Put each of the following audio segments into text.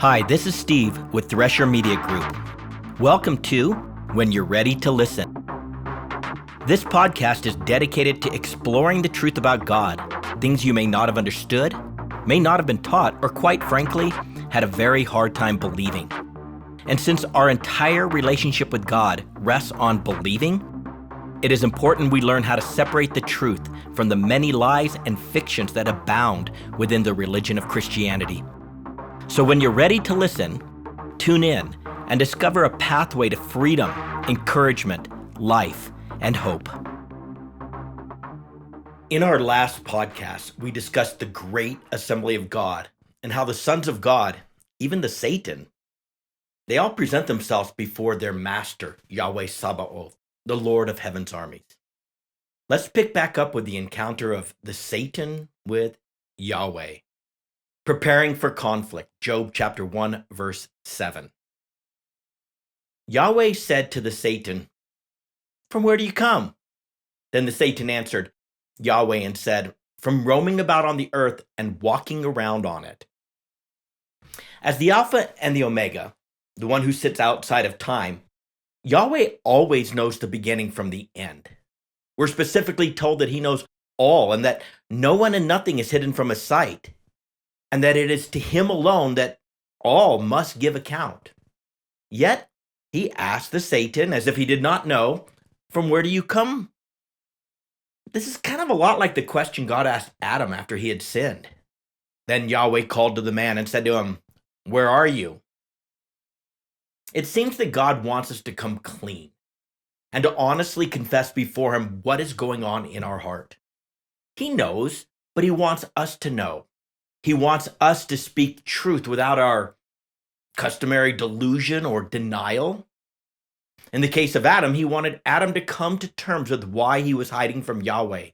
Hi, this is Steve with Thresher Media Group. Welcome to When You're Ready to Listen. This podcast is dedicated to exploring the truth about God, things you may not have understood, may not have been taught, or quite frankly, had a very hard time believing. And since our entire relationship with God rests on believing, it is important we learn how to separate the truth from the many lies and fictions that abound within the religion of Christianity. So when you're ready to listen, tune in and discover a pathway to freedom, encouragement, life, and hope. In our last podcast, we discussed the great assembly of God and how the sons of God, even the Satan, they all present themselves before their master, Yahweh Sabaoth, the Lord of Heaven's armies. Let's pick back up with the encounter of the Satan with Yahweh. Preparing for conflict, Job chapter 1, verse 7. Yahweh said to the Satan, "From where do you come?" Then the Satan answered Yahweh and said, "From roaming about on the earth and walking around on it." As the Alpha and the Omega, the one who sits outside of time, Yahweh always knows the beginning from the end. We're specifically told that he knows all and that no one and nothing is hidden from his sight, and that it is to him alone that all must give account. Yet he asked the Satan, as if he did not know, "From where do you come?" This is kind of a lot like the question God asked Adam after he had sinned. Then Yahweh called to the man and said to him, "Where are you?" It seems that God wants us to come clean and to honestly confess before him what is going on in our heart. He knows, but he wants us to know. He wants us to speak truth without our customary delusion or denial. In the case of Adam, he wanted Adam to come to terms with why he was hiding from Yahweh,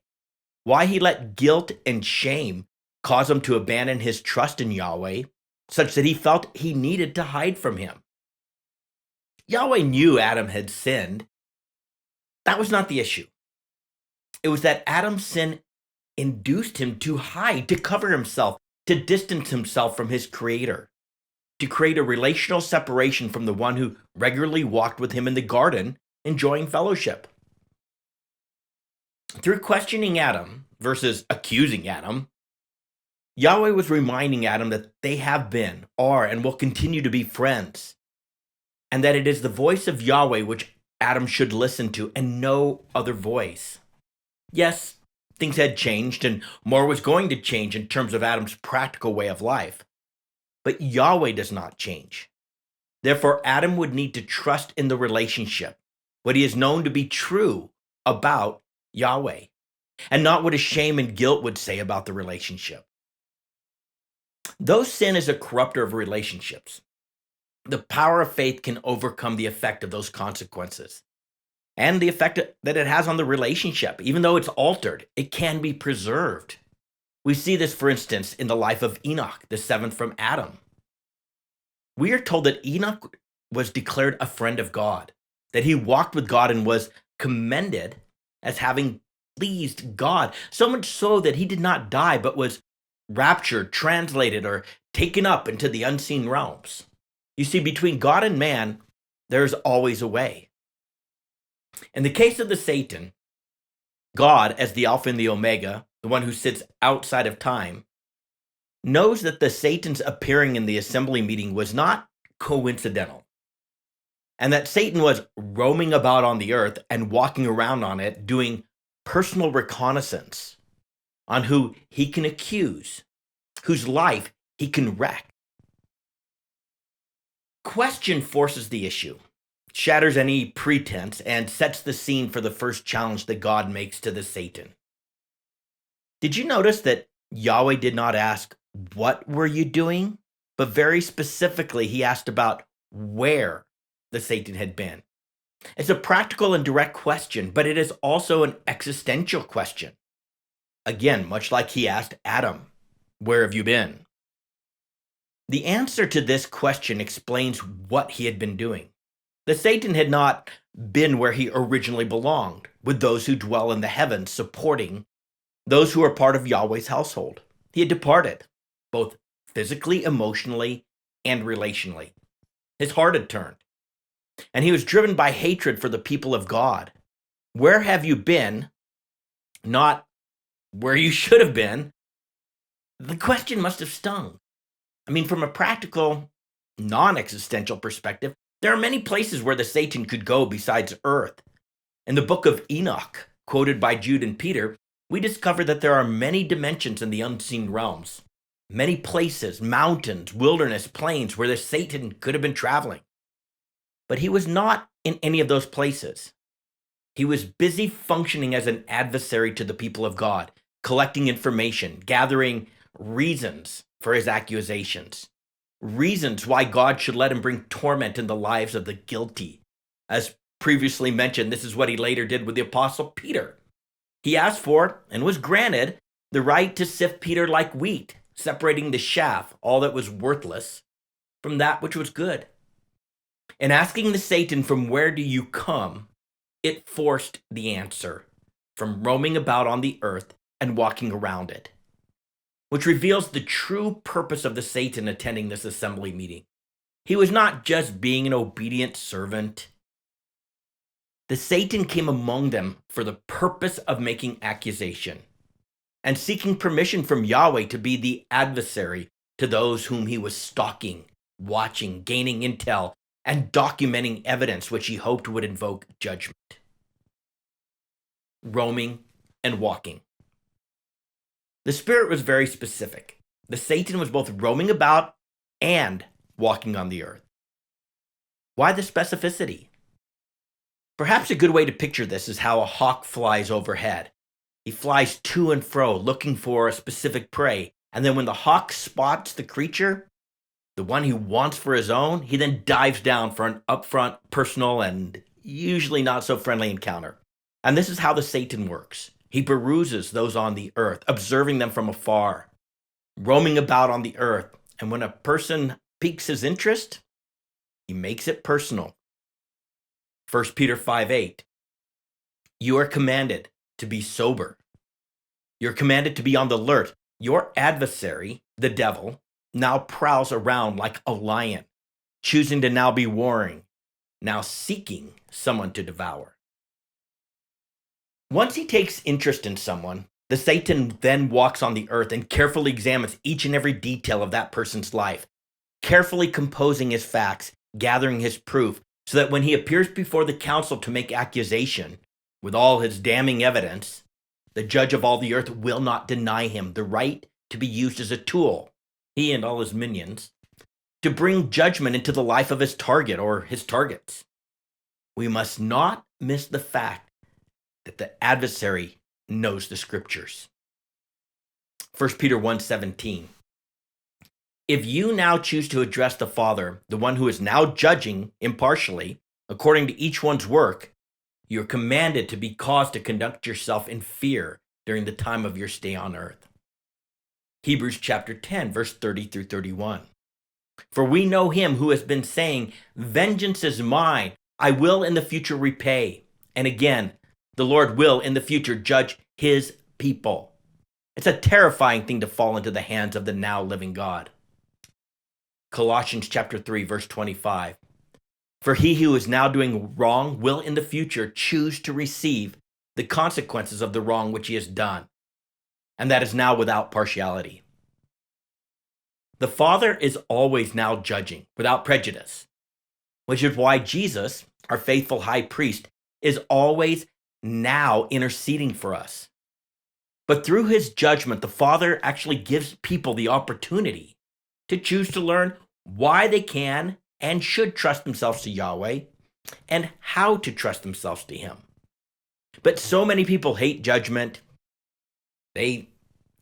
why he let guilt and shame cause him to abandon his trust in Yahweh, such that he felt he needed to hide from him. Yahweh knew Adam had sinned. That was not the issue. It was that Adam's sin induced him to hide, to cover himself, to distance himself from his creator, to create a relational separation from the one who regularly walked with him in the garden, enjoying fellowship. Through questioning Adam versus accusing Adam, Yahweh was reminding Adam that they have been, are, and will continue to be friends, and that it is the voice of Yahweh which Adam should listen to and no other voice. Yes, things had changed and more was going to change in terms of Adam's practical way of life. But Yahweh does not change. Therefore, Adam would need to trust in the relationship, what he is known to be true about Yahweh, and not what his shame and guilt would say about the relationship. Though sin is a corrupter of relationships, the power of faith can overcome the effect of those consequences. And the effect that it has on the relationship, even though it's altered, it can be preserved. We see this, for instance, in the life of Enoch, the seventh from Adam. We are told that Enoch was declared a friend of God, that he walked with God and was commended as having pleased God, so much so that he did not die, but was raptured, translated, or taken up into the unseen realms. You see, between God and man, there is always a way. In the case of the Satan, God, as the Alpha and the Omega, the one who sits outside of time, knows that the Satan's appearing in the assembly meeting was not coincidental, and that Satan was roaming about on the earth and walking around on it, doing personal reconnaissance on who he can accuse, whose life he can wreck. Question forces the issue, shatters any pretense, and sets the scene for the first challenge that God makes to the Satan. Did you notice that Yahweh did not ask, "What were you doing?" but very specifically, he asked about where the Satan had been. It's a practical and direct question, but it is also an existential question. Again, much like he asked Adam, "Where have you been?" The answer to this question explains what he had been doing. The Satan had not been where he originally belonged, with those who dwell in the heavens, supporting those who are part of Yahweh's household. He had departed, both physically, emotionally, and relationally. His heart had turned, and he was driven by hatred for the people of God. Where have you been? Not where you should have been. The question must have stung. I mean, from a practical, non-existential perspective, there are many places where the Satan could go besides earth. In the book of Enoch, quoted by Jude and Peter, we discover that there are many dimensions in the unseen realms, many places, mountains, wilderness, plains, where the Satan could have been traveling. But he was not in any of those places. He was busy functioning as an adversary to the people of God, collecting information, gathering reasons for his accusations, reasons why God should let him bring torment in the lives of the guilty. As previously mentioned, this is what he later did with the apostle Peter. He asked for, and was granted, the right to sift Peter like wheat, separating the chaff, all that was worthless, from that which was good. In asking the Satan, from where do you come? It forced the answer from roaming about on the earth and walking around it, which reveals the true purpose of the Satan attending this assembly meeting. He was not just being an obedient servant. The Satan came among them for the purpose of making accusation and seeking permission from Yahweh to be the adversary to those whom he was stalking, watching, gaining intel, and documenting evidence which he hoped would invoke judgment. Roaming and walking. The Spirit was very specific. The Satan was both roaming about and walking on the earth. Why the specificity? Perhaps a good way to picture this is how a hawk flies overhead. He flies to and fro, looking for a specific prey, and then when the hawk spots the creature, the one he wants for his own, he then dives down for an upfront, personal, and usually not so friendly encounter. And this is how the Satan works. He peruses those on the earth, observing them from afar, roaming about on the earth. And when a person piques his interest, he makes it personal. 1 Peter 5:8. You are commanded to be sober. You're commanded to be on the alert. Your adversary, the devil, now prowls around like a lion, choosing to now be warring, now seeking someone to devour. Once he takes interest in someone, the Satan then walks on the earth and carefully examines each and every detail of that person's life, carefully composing his facts, gathering his proof, so that when he appears before the council to make accusation, with all his damning evidence, the judge of all the earth will not deny him the right to be used as a tool, he and all his minions, to bring judgment into the life of his target or his targets. We must not miss the fact that the adversary knows the scriptures. 1 Peter 1:17. If you now choose to address the Father, the one who is now judging impartially, according to each one's work, you're commanded to be caused to conduct yourself in fear during the time of your stay on earth. Hebrews chapter 10, verse 30 through 31. For we know him who has been saying, vengeance is mine, I will in the future repay. And again, the Lord will in the future judge his people. It's a terrifying thing to fall into the hands of the now living God. Colossians chapter 3, verse 25. For he who is now doing wrong will in the future choose to receive the consequences of the wrong which he has done, and that is now without partiality. The Father is always now judging without prejudice, which is why Jesus, our faithful high priest, is always now interceding for us. But through his judgment, the Father actually gives people the opportunity to choose to learn why they can and should trust themselves to Yahweh and how to trust themselves to him. But so many people hate judgment. They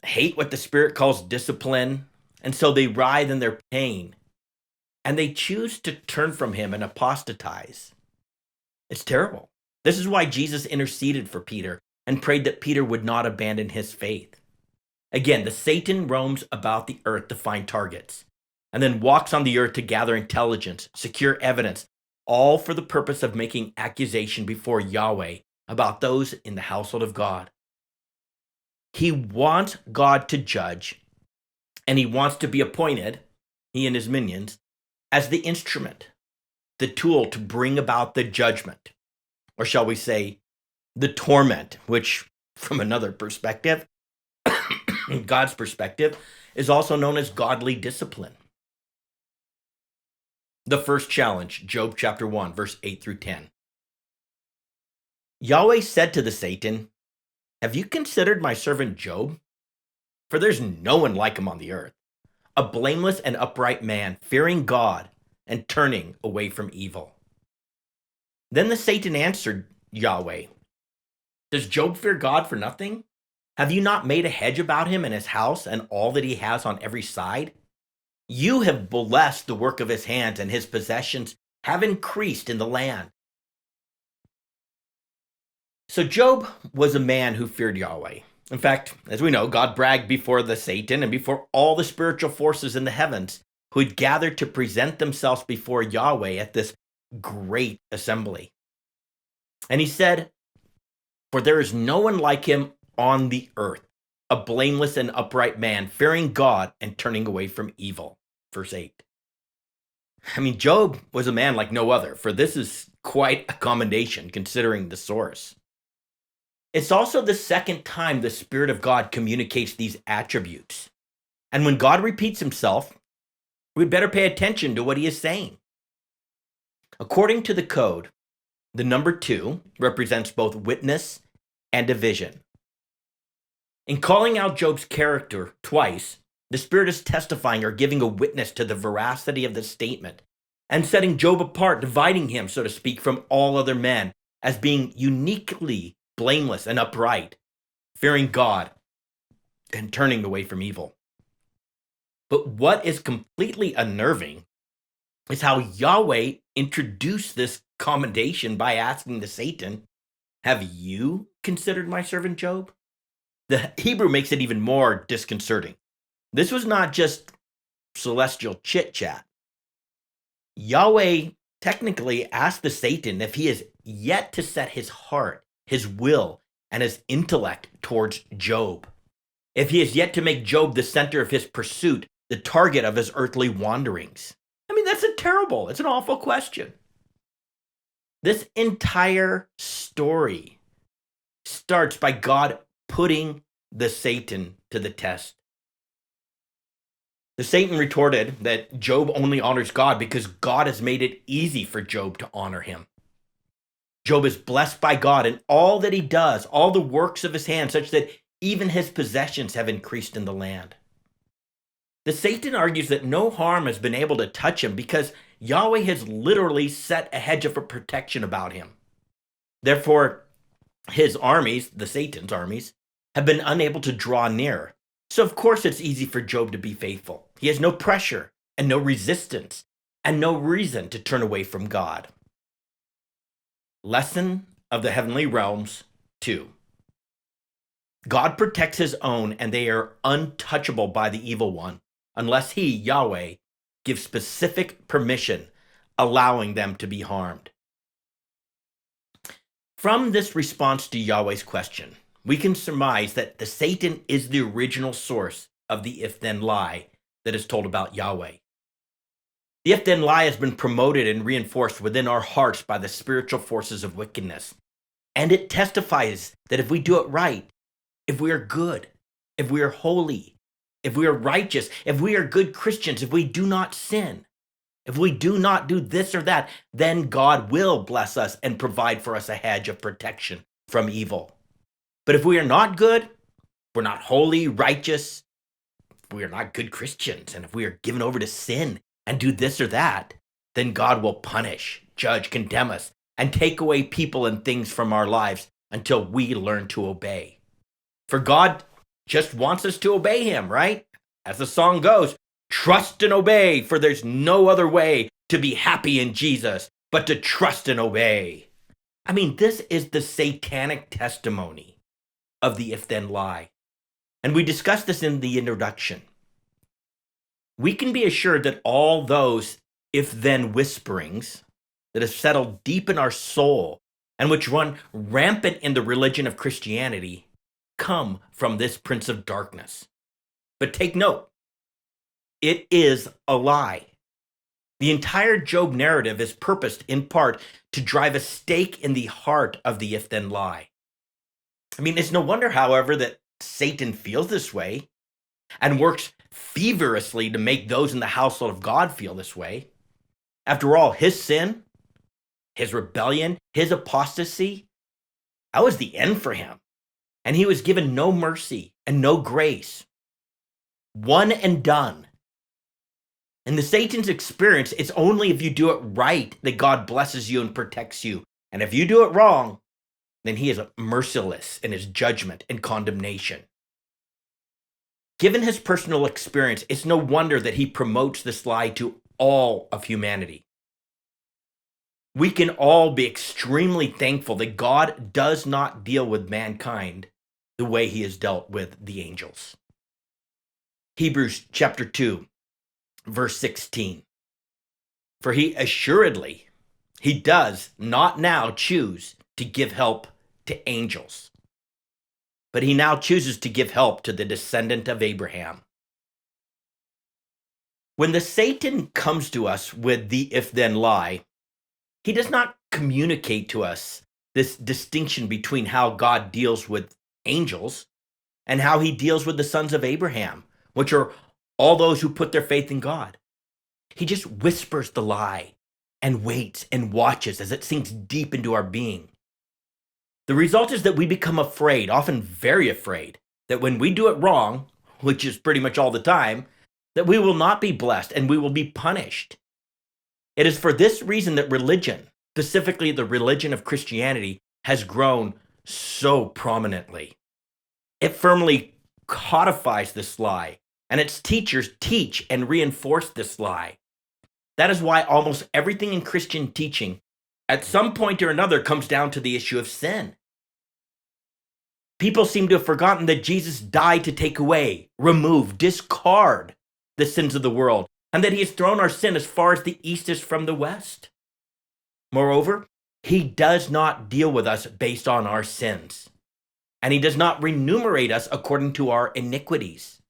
hate what the Spirit calls discipline, and so they writhe in their pain, and they choose to turn from him and apostatize. It's terrible. This is why Jesus interceded for Peter and prayed that Peter would not abandon his faith. Again, the Satan roams about the earth to find targets, and then walks on the earth to gather intelligence, secure evidence, all for the purpose of making accusation before Yahweh about those in the household of God. He wants God to judge, and he wants to be appointed, he and his minions, as the instrument, the tool to bring about the judgment, or shall we say, the torment, which, from another perspective, God's perspective, is also known as godly discipline. The first challenge, Job chapter 1, verse 8 through 10. Yahweh said to the Satan, "Have you considered my servant Job? For there's no one like him on the earth, a blameless and upright man, fearing God and turning away from evil." Then the Satan answered Yahweh, "Does Job fear God for nothing? Have you not made a hedge about him and his house and all that he has on every side? You have blessed the work of his hands, and his possessions have increased in the land." So Job was a man who feared Yahweh. In fact, as we know, God bragged before the Satan and before all the spiritual forces in the heavens who had gathered to present themselves before Yahweh at this great assembly. And he said, "For there is no one like him on the earth, a blameless and upright man, fearing God and turning away from evil." Verse 8. I mean, Job was a man like no other, for this is quite a commendation considering the source. It's also the second time the Spirit of God communicates these attributes. And when God repeats himself, we'd better pay attention to what he is saying. According to the code, the number 2 represents both witness and division. In calling out Job's character twice, the Spirit is testifying or giving a witness to the veracity of the statement and setting Job apart, dividing him, so to speak, from all other men as being uniquely blameless and upright, fearing God and turning away from evil. But what is completely unnerving is how Yahweh introduced this commendation by asking the Satan, "Have you considered my servant Job?" The Hebrew makes it even more disconcerting. This was not just celestial chit-chat. Yahweh technically asked the Satan if he is yet to set his heart, his will, and his intellect towards Job. If he is yet to make Job the center of his pursuit, the target of his earthly wanderings. I mean, it's an awful question. This entire story starts by God putting the Satan to the test. The Satan retorted that Job only honors God because God has made it easy for Job to honor him. Job is blessed by God in all that he does, all the works of his hands, such that even his possessions have increased in the land. The Satan argues that no harm has been able to touch him because Yahweh has literally set a hedge of protection about him. Therefore, his armies, the Satan's armies, have been unable to draw near. So of course it's easy for Job to be faithful. He has no pressure and no resistance and no reason to turn away from God. Lesson of the heavenly realms 2. God protects his own, and they are untouchable by the evil one, unless he, Yahweh, gives specific permission, allowing them to be harmed. From this response to Yahweh's question, we can surmise that the Satan is the original source of the if-then lie that is told about Yahweh. The if-then lie has been promoted and reinforced within our hearts by the spiritual forces of wickedness. And it testifies that if we do it right, if we are good, if we are holy, if we are righteous, if we are good Christians, if we do not sin, if we do not do this or that, then God will bless us and provide for us a hedge of protection from evil. But if we are not good, we're not holy, righteous, if we are not good Christians, and if we are given over to sin and do this or that, then God will punish, judge, condemn us, and take away people and things from our lives until we learn to obey. For God just wants us to obey him, right? As the song goes, trust and obey, for there's no other way to be happy in Jesus but to trust and obey. I mean, this is the satanic testimony of the if-then lie. And we discussed this in the introduction. We can be assured that all those if-then whisperings that have settled deep in our soul and which run rampant in the religion of Christianity come from this prince of darkness. But take note, it is a lie. The entire Job narrative is purposed in part to drive a stake in the heart of the if then lie. I mean, it's no wonder, however, that Satan feels this way and works feverishly to make those in the household of God feel this way. After all, his sin, his rebellion, his apostasy, that was the end for him. And he was given no mercy and no grace. One and done. In the Satan's experience, it's only if you do it right that God blesses you and protects you. And if you do it wrong, then he is merciless in his judgment and condemnation. Given his personal experience, it's no wonder that he promotes this lie to all of humanity. We can all be extremely thankful that God does not deal with mankind the way he has dealt with the angels. Hebrews chapter 2, verse 16. For he assuredly, he does not now choose to give help to angels, but he now chooses to give help to the descendant of Abraham. When the Satan comes to us with the if-then lie, he does not communicate to us this distinction between how God deals with angels and how he deals with the sons of Abraham, which are all those who put their faith in God. He just whispers the lie and waits and watches as it sinks deep into our being. The result is that we become afraid, often very afraid, that when we do it wrong, which is pretty much all the time, that we will not be blessed and we will be punished. It is for this reason that religion, specifically the religion of Christianity, has grown so prominently. It firmly codifies this lie, and its teachers teach and reinforce this lie. That is why almost everything in Christian teaching, at some point or another, comes down to the issue of sin. People seem to have forgotten that Jesus died to take away, remove, discard the sins of the world, and that he has thrown our sin as far as the east is from the west. Moreover, he does not deal with us based on our sins, and he does not remunerate us according to our iniquities.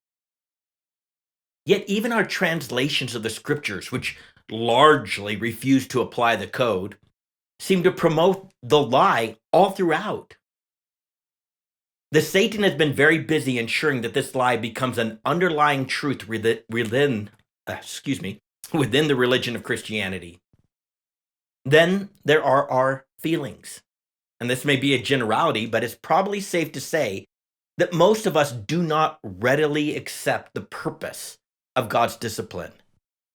Yet even our translations of the scriptures, which largely refuse to apply the code, seem to promote the lie all throughout. The Satan has been very busy ensuring that this lie becomes an underlying truth within the religion of Christianity. Then there are our feelings. And this may be a generality, but it's probably safe to say that most of us do not readily accept the purpose of God's discipline.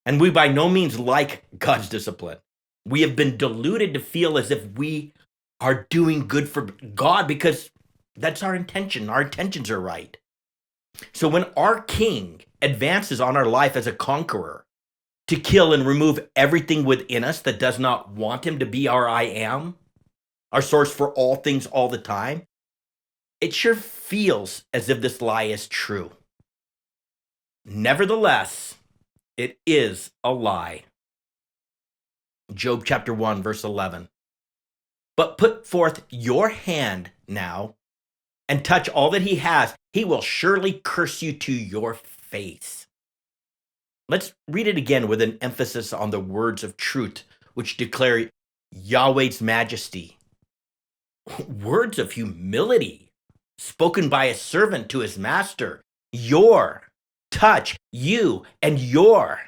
And we by no means like God's discipline. We have been deluded to feel as if we are doing good for God because that's our intention. Our intentions are right. So when our king advances on our life as a conqueror to kill and remove everything within us that does not want him to be our I am, our source for all things all the time, it sure feels as if this lie is true. Nevertheless, it is a lie. Job chapter 1, verse 11. But put forth your hand now and touch all that he has. He will surely curse you to your face. Let's read it again with an emphasis on the words of truth, which declare Yahweh's majesty. Words of humility spoken by a servant to his master. Your, touch, you, and your.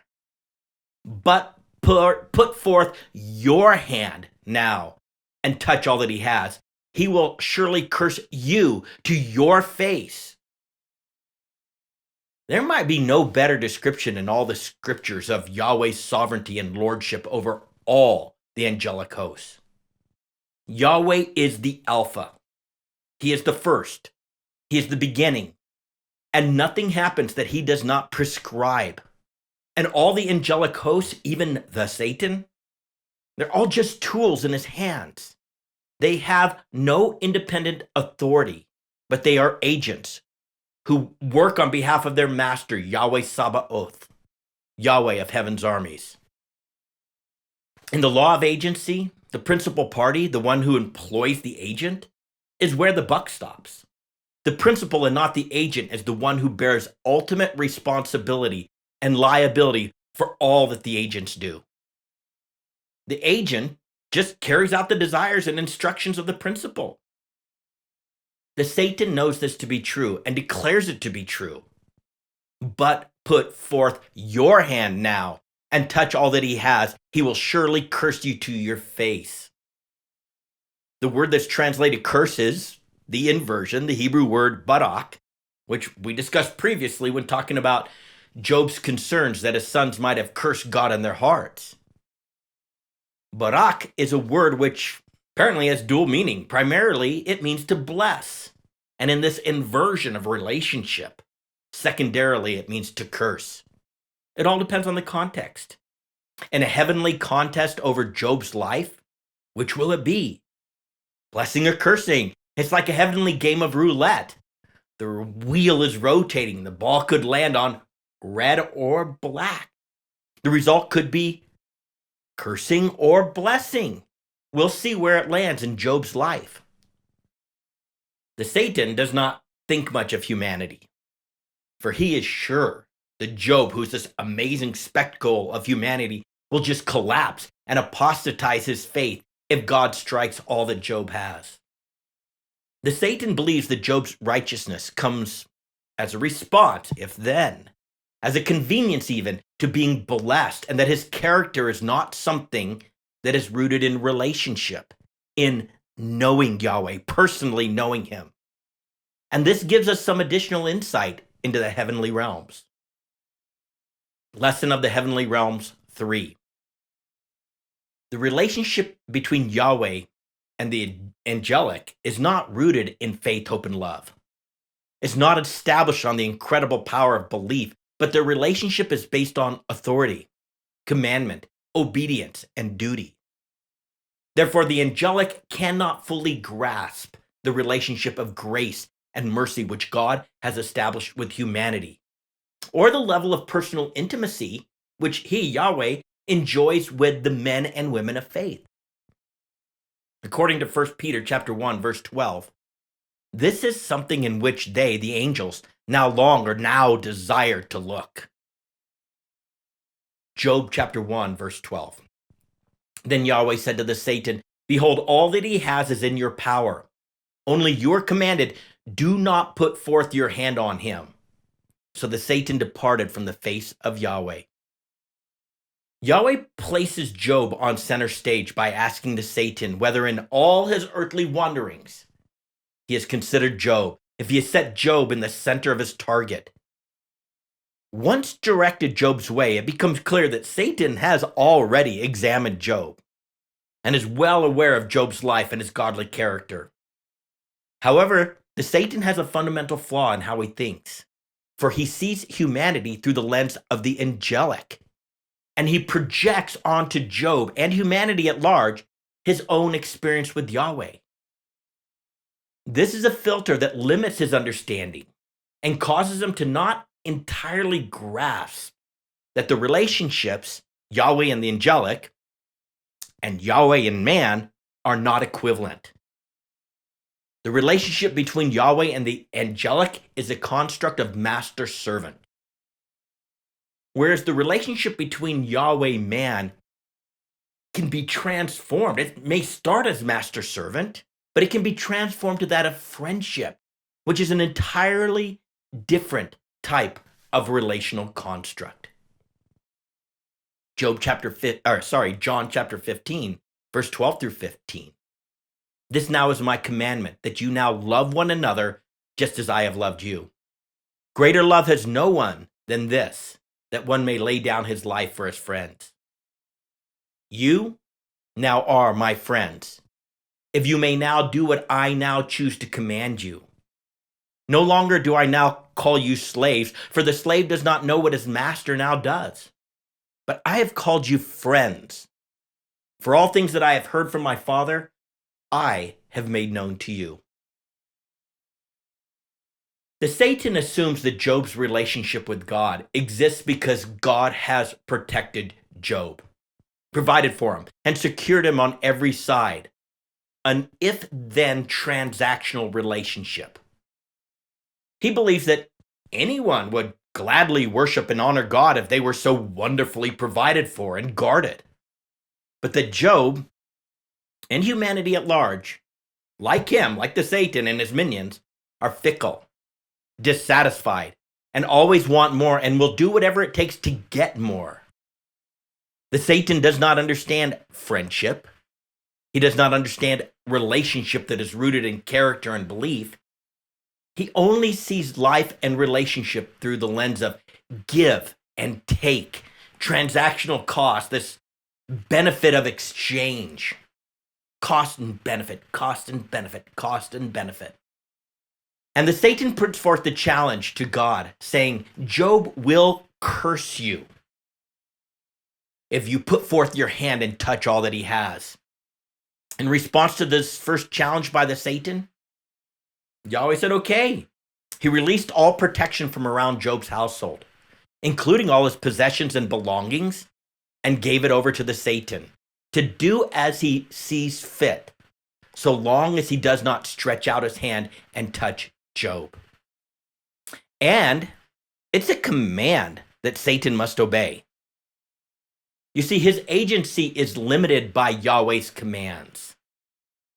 But put forth your hand now and touch all that he has. He will surely curse you to your face. There might be no better description in all the scriptures of Yahweh's sovereignty and lordship over all the angelic hosts. Yahweh is the Alpha. He is the first. He is the beginning. And nothing happens that he does not prescribe. And all the angelic hosts, even the Satan, they're all just tools in his hands. They have no independent authority, but they are agents who work on behalf of their master, Yahweh Sabaoth, Yahweh of heaven's armies. In the law of agency, the principal party, the one who employs the agent, is where the buck stops. The principal and not the agent is the one who bears ultimate responsibility and liability for all that the agents do. The agent just carries out the desires and instructions of the principal. The Satan knows this to be true and declares it to be true. But put forth your hand now and touch all that he has. He will surely curse you to your face. The word that's translated curse is the inversion, the Hebrew word barak, which we discussed previously when talking about Job's concerns that his sons might have cursed God in their hearts. Barak is a word which apparently has dual meaning. Primarily, it means to bless. And in this inversion of relationship, secondarily, it means to curse. It all depends on the context. In a heavenly contest over Job's life, which will it be? Blessing or cursing? It's like a heavenly game of roulette. The wheel is rotating. The ball could land on red or black. The result could be cursing or blessing. We'll see where it lands in Job's life. The Satan does not think much of humanity, for he is sure that Job, who's this amazing spectacle of humanity, will just collapse and apostatize his faith if God strikes all that Job has. The Satan believes that Job's righteousness comes as a response, if then, as a convenience even, to being blessed, and that his character is not something that is rooted in relationship, in knowing Yahweh, personally knowing him. And this gives us some additional insight into the heavenly realms. Lesson of the heavenly realms 3. The relationship between Yahweh and the angelic is not rooted in faith, hope, and love. It's not established on the incredible power of belief, but the relationship is based on authority, commandment, obedience, and duty. Therefore, the angelic cannot fully grasp the relationship of grace and mercy which God has established with humanity, or the level of personal intimacy which he, Yahweh, enjoys with the men and women of faith. According to 1 Peter chapter 1, verse 12, this is something in which they, the angels, now desire to look. Job chapter 1, verse 12. Then Yahweh said to the Satan, behold, all that he has is in your power. Only you are commanded, do not put forth your hand on him. So the Satan departed from the face of Yahweh. Yahweh places Job on center stage by asking the Satan whether in all his earthly wanderings he has considered Job, if he has set Job in the center of his target. Once directed Job's way, it becomes clear that Satan has already examined Job and is well aware of Job's life and his godly character. However, the Satan has a fundamental flaw in how he thinks, for he sees humanity through the lens of the angelic, and he projects onto Job and humanity at large his own experience with Yahweh. This is a filter that limits his understanding and causes him to not entirely grasp that the relationships, Yahweh and the angelic, and Yahweh and man, are not equivalent. The relationship between Yahweh and the angelic is a construct of master-servant, whereas the relationship between Yahweh and man can be transformed. It may start as master-servant, but it can be transformed to that of friendship, which is an entirely different type of relational construct. John chapter 15, verse 12 through 15. This now is my commandment, that you now love one another just as I have loved you. Greater love has no one than this, that one may lay down his life for his friends. You now are my friends, if you may now do what I now choose to command you. No longer do I now call you slaves, for the slave does not know what his master now does. But I have called you friends. For all things that I have heard from my Father, I have made known to you. The Satan assumes that Job's relationship with God exists because God has protected Job, provided for him, and secured him on every side. An if-then transactional relationship. He believes that anyone would gladly worship and honor God if they were so wonderfully provided for and guarded. but that Job and humanity at large, like him, like the Satan and his minions, are fickle, dissatisfied, and always want more and will do whatever it takes to get more. The Satan does not understand friendship. He does not understand relationship that is rooted in character and belief. He only sees life and relationship through the lens of give and take, transactional cost, this benefit of exchange, cost and benefit, cost and benefit, cost and benefit. And the Satan puts forth the challenge to God, saying, Job will curse you if you put forth your hand and touch all that he has. In response to this first challenge by the Satan, Yahweh said, okay. He released all protection from around Job's household, including all his possessions and belongings, and gave it over to the Satan to do as he sees fit, so long as he does not stretch out his hand and touch Job. And it's a command that Satan must obey. You see, his agency is limited by Yahweh's commands.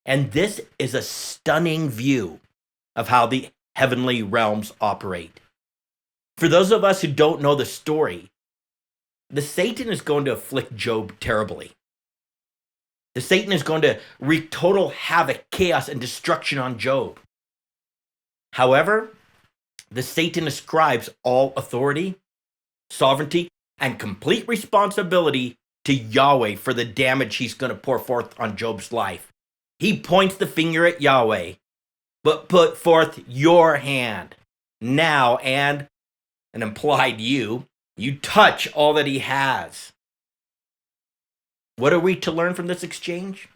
And this is a stunning view of how the heavenly realms operate. For those of us who don't know the story, the Satan is going to afflict Job terribly. The Satan is going to wreak total havoc, chaos, and destruction on Job. However, the Satan ascribes all authority, sovereignty, and complete responsibility to Yahweh for the damage he's going to pour forth on Job's life. He points the finger at Yahweh, but put forth your hand now, and an implied you touch all that he has. What are we to learn from this exchange?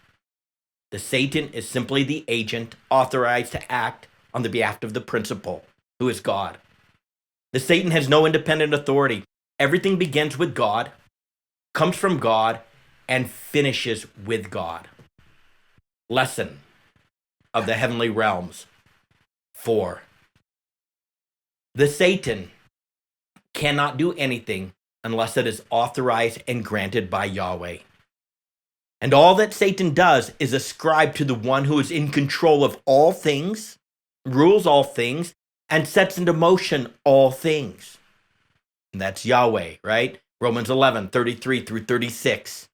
The Satan is simply the agent authorized to act on the behalf of the principal, who is God. The Satan has no independent authority. Everything begins with God, comes from God, and finishes with God. Lesson of the heavenly realms 4. The Satan cannot do anything unless it is authorized and granted by Yahweh. And all that Satan does is ascribe to the one who is in control of all things, rules all things, and sets into motion all things. And that's Yahweh, right? Romans 11:33 through 36.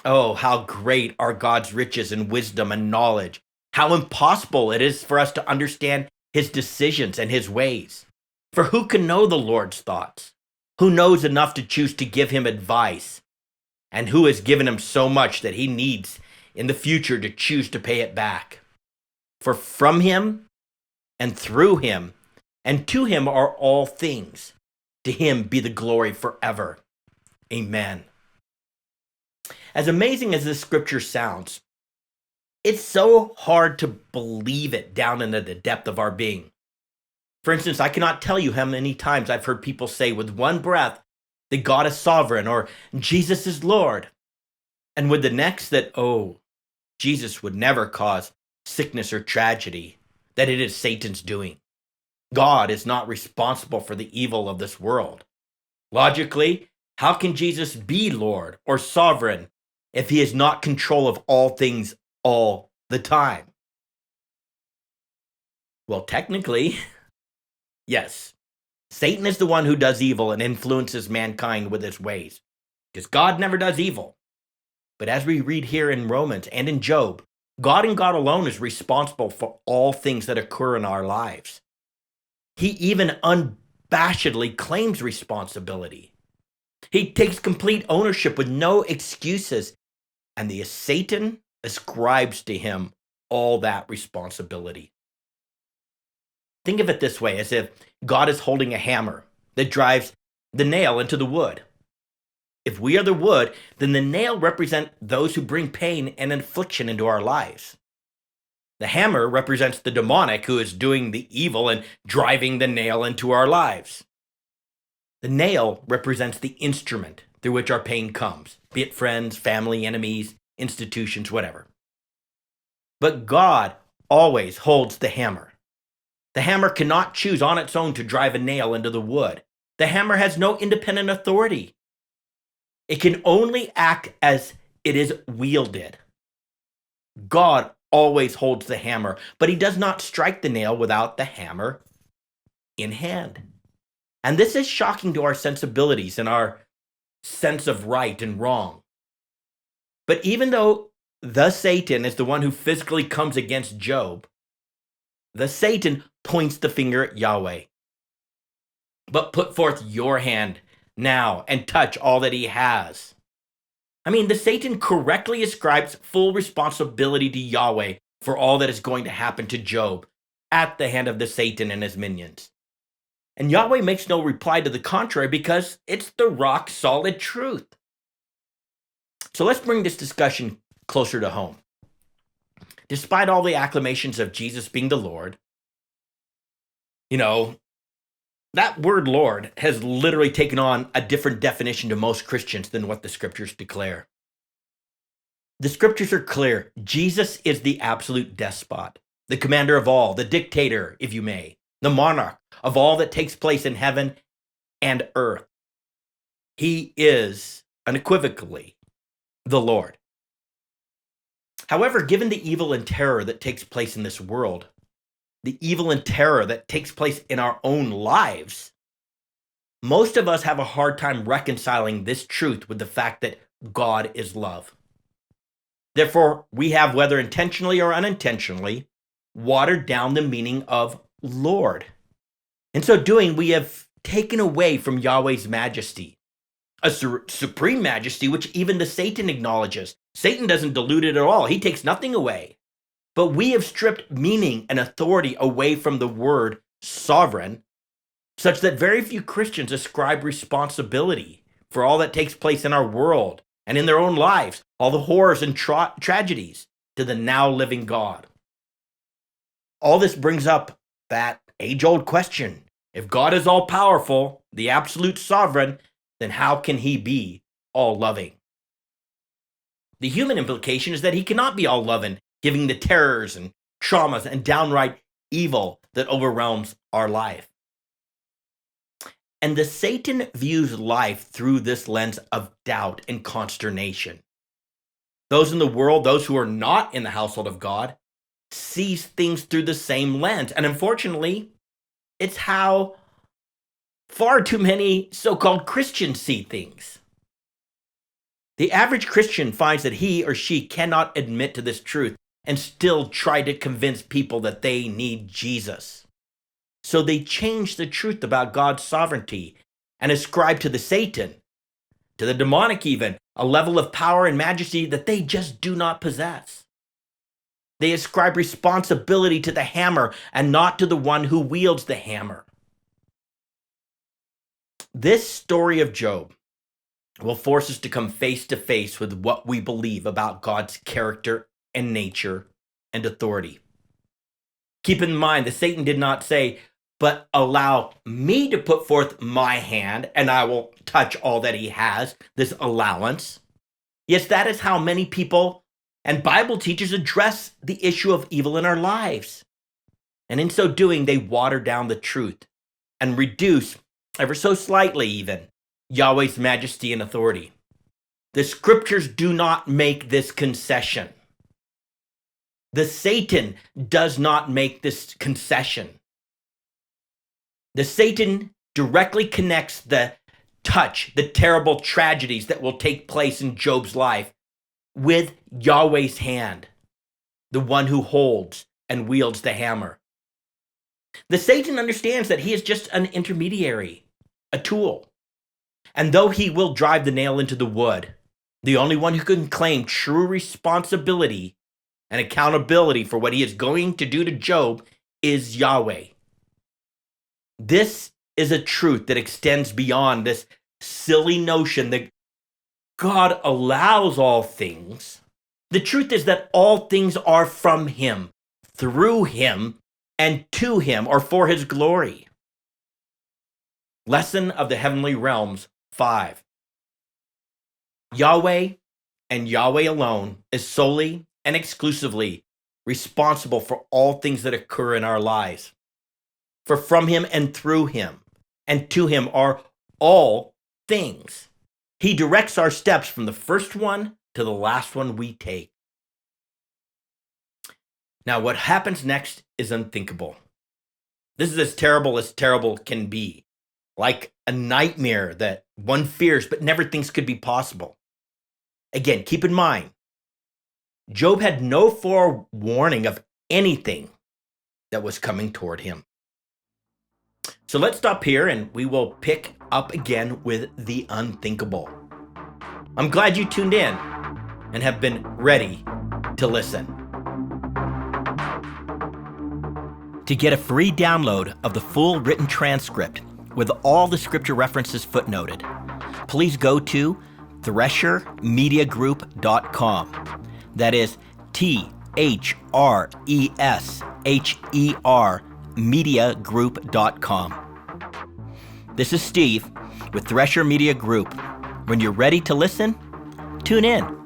Oh, how great are God's riches and wisdom and knowledge. How impossible it is for us to understand his decisions and his ways. For who can know the Lord's thoughts? Who knows enough to choose to give him advice? And who has given him so much that he needs in the future to choose to pay it back? For from him and through him and to him are all things. To him be the glory forever. Amen. As amazing as this scripture sounds, it's so hard to believe it down into the depth of our being. For instance, I cannot tell you how many times I've heard people say with one breath that God is sovereign or Jesus is Lord, and with the next that, oh, Jesus would never cause sickness or tragedy, that it is Satan's doing. God is not responsible for the evil of this world. Logically, how can Jesus be Lord or sovereign if he is not control of all things all the time? Well, technically, yes. Satan is the one who does evil and influences mankind with his ways, because God never does evil. But as we read here in Romans and in Job, God and God alone is responsible for all things that occur in our lives. He even unabashedly claims responsibility. He takes complete ownership with no excuses, and the Satan ascribes to him all that responsibility. Think of it this way, as if God is holding a hammer that drives the nail into the wood. If we are the wood, then the nail represents those who bring pain and affliction into our lives. The hammer represents the demonic who is doing the evil and driving the nail into our lives. The nail represents the instrument through which our pain comes, be it friends, family, enemies, institutions, whatever. But God always holds the hammer. The hammer cannot choose on its own to drive a nail into the wood. The hammer has no independent authority. It can only act as it is wielded. God always holds the hammer, but he does not strike the nail without the hammer in hand. And this is shocking to our sensibilities and our sense of right and wrong. But even though the Satan is the one who physically comes against Job, the Satan points the finger at Yahweh. But put forth your hand now and touch all that he has. I mean, the Satan correctly ascribes full responsibility to Yahweh for all that is going to happen to Job at the hand of the Satan and his minions. And Yahweh makes no reply to the contrary because it's the rock solid truth. So let's bring this discussion closer to home. Despite all the acclamations of Jesus being the Lord, that word Lord has literally taken on a different definition to most Christians than what the scriptures declare. The scriptures are clear. Jesus is the absolute despot, the commander of all, the dictator, if you may, the monarch of all that takes place in heaven and earth. He is unequivocally the Lord. However, given the evil and terror that takes place in this world, the evil and terror that takes place in our own lives, most of us have a hard time reconciling this truth with the fact that God is love. Therefore, we have, whether intentionally or unintentionally, watered down the meaning of Lord. In so doing, we have taken away from Yahweh's majesty, a supreme majesty which even the Satan acknowledges. Satan doesn't dilute it at all. He takes nothing away. But we have stripped meaning and authority away from the word sovereign, such that very few Christians ascribe responsibility for all that takes place in our world and in their own lives, all the horrors and tragedies, to the now living God. All this brings up that age-old question. If God is all-powerful, the absolute sovereign, then how can he be all-loving? The human implication is that he cannot be all-loving, giving the terrors and traumas and downright evil that overwhelms our life. And the Satan views life through this lens of doubt and consternation. Those in the world, those who are not in the household of God, sees things through the same lens. And unfortunately, it's how far too many so-called Christians see things. The average Christian finds that he or she cannot admit to this truth and still try to convince people that they need Jesus. So they change the truth about God's sovereignty and ascribe to the Satan, to the demonic even, a level of power and majesty that they just do not possess. They ascribe responsibility to the hammer and not to the one who wields the hammer. This story of Job will force us to come face to face with what we believe about God's character and nature and authority. Keep in mind that Satan did not say, but allow me to put forth my hand and I will touch all that he has, this allowance. Yes, that is how many people and Bible teachers address the issue of evil in our lives. And in so doing, they water down the truth and reduce, ever so slightly even, Yahweh's majesty and authority. The scriptures do not make this concession. The Satan does not make this concession. The Satan directly connects the touch, the terrible tragedies that will take place in Job's life with Yahweh's hand, the one who holds and wields the hammer. The Satan understands that he is just an intermediary, a tool. And though he will drive the nail into the wood, the only one who can claim true responsibility and accountability for what he is going to do to Job is Yahweh. This is a truth that extends beyond this silly notion that God allows all things. The truth is that all things are from him, through him, and to him, or for his glory. Lesson of the Heavenly Realms 5. Yahweh and Yahweh alone is solely and exclusively responsible for all things that occur in our lives. For from him and through him and to him are all things. He directs our steps from the first one to the last one we take. Now, what happens next is unthinkable. This is as terrible can be. Like a nightmare that one fears but never thinks could be possible. Again, keep in mind, Job had no forewarning of anything that was coming toward him. So let's stop here and we will pick up again with the unthinkable. I'm glad you tuned in and have been ready to listen. To get a free download of the full written transcript with all the scripture references footnoted, please go to threshermediagroup.com. That is THRESHER mediagroup.com. This is Steve with Thresher Media Group. When you're ready to listen, tune in.